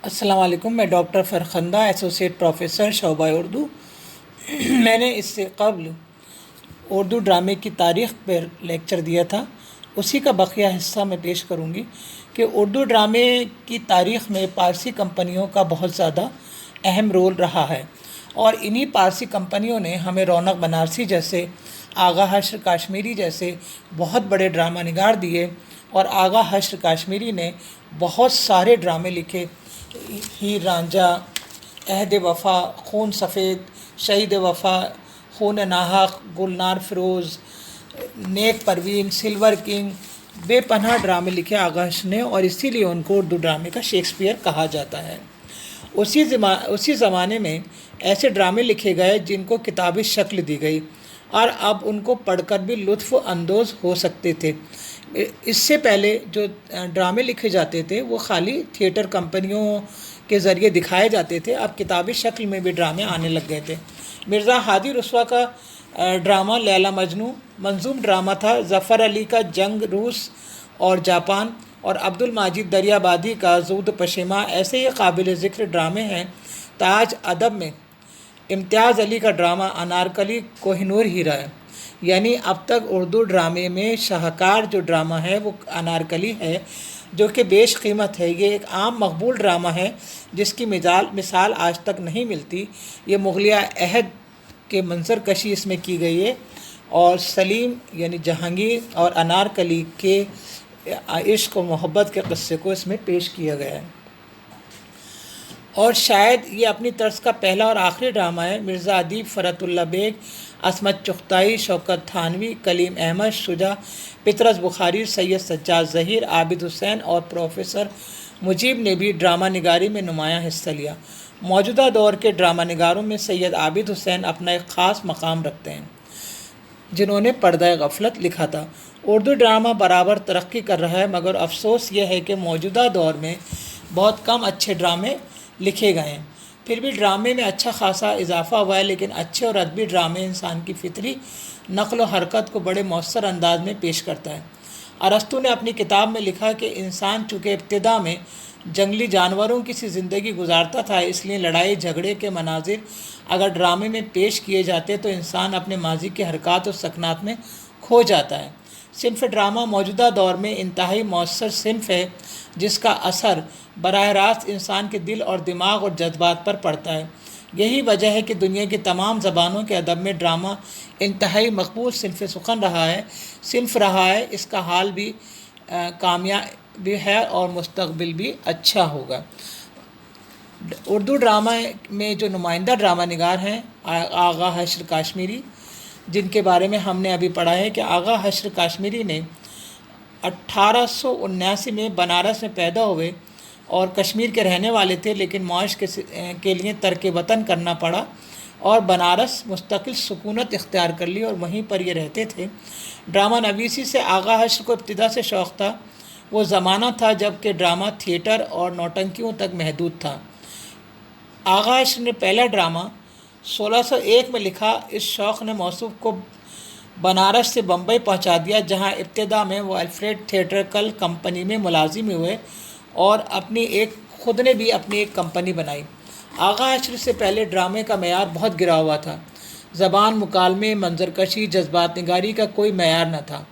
السلام علیکم، میں ڈاکٹر فرخندہ، ایسوسیٹ پروفیسر شعبہ اردو۔ میں نے اس سے قبل اردو ڈرامے کی تاریخ پر لیکچر دیا تھا، اسی کا بقیہ حصہ میں پیش کروں گی کہ اردو ڈرامے کی تاریخ میں پارسی کمپنیوں کا بہت زیادہ اہم رول رہا ہے، اور انہی پارسی کمپنیوں نے ہمیں رونق بنارسی جیسے، آغا حشر کاشمیری جیسے بہت بڑے ڈرامہ نگار دیے، اور آغا حشر کاشمیری نے بہت سارے ڈرامے لکھے: ہیر رانجھا، عہد وفا، خون سفید، شہید وفا، خون ناحق، گلنار فروز، نیک پروین، سلور کنگ، بے پناہ ڈرامے لکھے آغا حشر نے، اور اسی لیے ان کو اردو ڈرامے کا شیکسپیئر کہا جاتا ہے۔ اسی زمانے میں ایسے ڈرامے لکھے گئے جن کو کتابی شکل دی گئی، اور اب ان کو پڑھ کر بھی لطف اندوز ہو سکتے تھے۔ اس سے پہلے جو ڈرامے لکھے جاتے تھے وہ خالی تھیٹر کمپنیوں کے ذریعے دکھائے جاتے تھے، اب کتابی شکل میں بھی ڈرامے آنے لگ گئے تھے۔ مرزا ہادی رسوا کا ڈرامہ لیلا مجنوں منظوم ڈرامہ تھا، ظفر علی کا جنگ روس اور جاپان، اور عبد المجید دریابادی کا زود پشیماں ایسے ہی قابل ذکر ڈرامے ہیں۔ تاج ادب میں امتیاز علی کا ڈرامہ انارکلی کوہ نور ہیرا ہے، یعنی اب تک اردو ڈرامے میں شاہکار جو ڈرامہ ہے وہ انارکلی ہے، جو کہ بیش قیمت ہے۔ یہ ایک عام مقبول ڈرامہ ہے جس کی مثال آج تک نہیں ملتی۔ یہ مغلیہ عہد کے منظر کشی اس میں کی گئی ہے، اور سلیم یعنی جہانگیر اور انارکلی کے عشق و محبت کے قصے کو اس میں پیش کیا گیا ہے، اور شاید یہ اپنی طرز کا پہلا اور آخری ڈرامہ ہے۔ مرزا ادیب، فرحت اللہ بیگ، عصمت چغتائی، شوکت تھانوی، کلیم احمد، شجاع پطرس بخاری، سید سجاد ظہیر، عابد حسین اور پروفیسر مجیب نے بھی ڈرامہ نگاری میں نمایاں حصہ لیا۔ موجودہ دور کے ڈرامہ نگاروں میں سید عابد حسین اپنا ایک خاص مقام رکھتے ہیں، جنہوں نے پردہ غفلت لکھا تھا۔ اردو ڈرامہ برابر ترقی کر رہا ہے، مگر افسوس یہ ہے کہ موجودہ دور میں بہت کم اچھے ڈرامے لکھے گئے ہیں۔ پھر بھی ڈرامے میں اچھا خاصا اضافہ ہوا ہے، لیکن اچھے اور ادبی ڈرامے انسان کی فطری نقل و حرکت کو بڑے مؤثر انداز میں پیش کرتا ہے۔ ارسطو نے اپنی کتاب میں لکھا کہ انسان چونکہ ابتدا میں جنگلی جانوروں کی سی زندگی گزارتا تھا، اس لیے لڑائی جھگڑے کے مناظر اگر ڈرامے میں پیش کیے جاتے تو انسان اپنے ماضی کے حرکات و سکنات میں کھو جاتا ہے۔ صنف ڈرامہ موجودہ دور میں انتہائی مؤثر صنف ہے، جس کا اثر براہ راست انسان کے دل اور دماغ اور جذبات پر پڑتا ہے۔ یہی وجہ ہے کہ دنیا کی تمام زبانوں کے ادب میں ڈرامہ انتہائی مقبول صنف رہا ہے۔ اس کا حال بھی کامیاب بھی ہے اور مستقبل بھی اچھا ہوگا۔ اردو ڈرامہ میں جو نمائندہ ڈرامہ نگار ہیں، آغا حشر کاشمیری، جن کے بارے میں ہم نے ابھی پڑھا ہے کہ آغا حشر کاشمیری نے 1879 میں بنارس میں پیدا ہوئے اور کشمیر کے رہنے والے تھے، لیکن معاش کے لیے ترک وطن کرنا پڑا، اور بنارس مستقل سکونت اختیار کر لی اور وہیں پر یہ رہتے تھے۔ ڈرامہ نویسی سے آغا حشر کو ابتدا سے شوق تھا۔ وہ زمانہ تھا جب کہ ڈرامہ تھیٹر اور نوٹنکیوں تک محدود تھا۔ آغا حشر نے پہلا ڈرامہ 1601 میں لکھا۔ اس شوق نے موصوف کو بنارس سے بمبئی پہنچا دیا، جہاں ابتدا میں وہ الفریڈ تھیٹرکل کمپنی میں ملازم ہوئے، اور خود نے بھی اپنی ایک کمپنی بنائی۔ آغا حشر سے پہلے ڈرامے کا معیار بہت گرا ہوا تھا۔ زبان، مکالمے، منظر کشی، جذبات نگاری کا کوئی معیار نہ تھا۔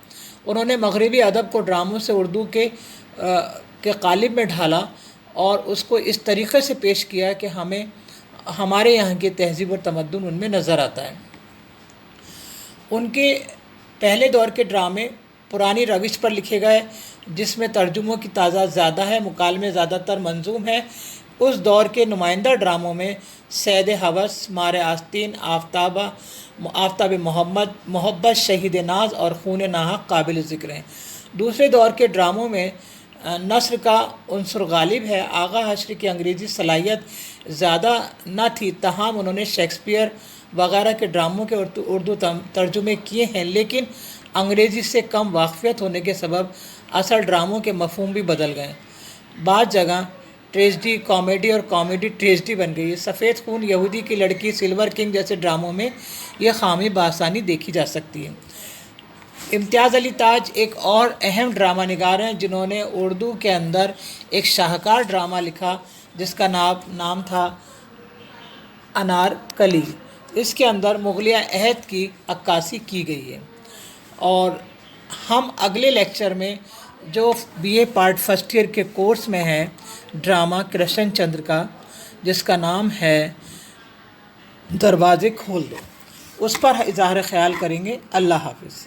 انہوں نے مغربی ادب کو ڈراموں سے اردو کے قالب میں ڈھالا، اور اس کو اس طریقے سے پیش کیا کہ ہمیں ہمارے یہاں کی تہذیب اور تمدن ان میں نظر آتا ہے۔ ان کے پہلے دور کے ڈرامے پرانی روش پر لکھے گئے، جس میں ترجموں کی تعداد زیادہ ہے، مکالمے زیادہ تر منظوم ہیں۔ اس دور کے نمائندہ ڈراموں میں صید ہوس، مار آستین، آفتاب محبت، شہید ناز اور خون ناحق قابل ذکر ہیں۔ دوسرے دور کے ڈراموں میں نثر کا عنصر غالب ہے۔ آغا حشر کی انگریزی صلاحیت زیادہ نہ تھی، تاہم انہوں نے شیکسپیئر وغیرہ کے ڈراموں کے اردو ترجمے کیے ہیں، لیکن انگریزی سے کم واقفیت ہونے کے سبب اصل ڈراموں کے مفہوم بھی بدل گئے۔ بعض جگہ ٹریجڈی کامیڈی اور کامیڈی ٹریجڈی بن گئی ہے۔ سفید خون، یہودی کی لڑکی، سلور کنگ جیسے ڈراموں میں یہ خامی بآسانی دیکھی جا سکتی ہے۔ امتیاز علی تاج ایک اور اہم ڈرامہ نگار ہیں، جنہوں نے اردو کے اندر ایک شاہکار ڈرامہ لکھا جس کا نام تھا انار کلی۔ اس کے اندر مغلیہ عہد کی عکاسی کی گئی ہے۔ اور ہم اگلے لیکچر میں جو BA پارٹ فرسٹ ایئر کے کورس میں ہے ڈرامہ کرشن چندر کا، جس کا نام ہے دروازے کھول دو، اس پر اظہار خیال کریں گے۔ اللہ حافظ۔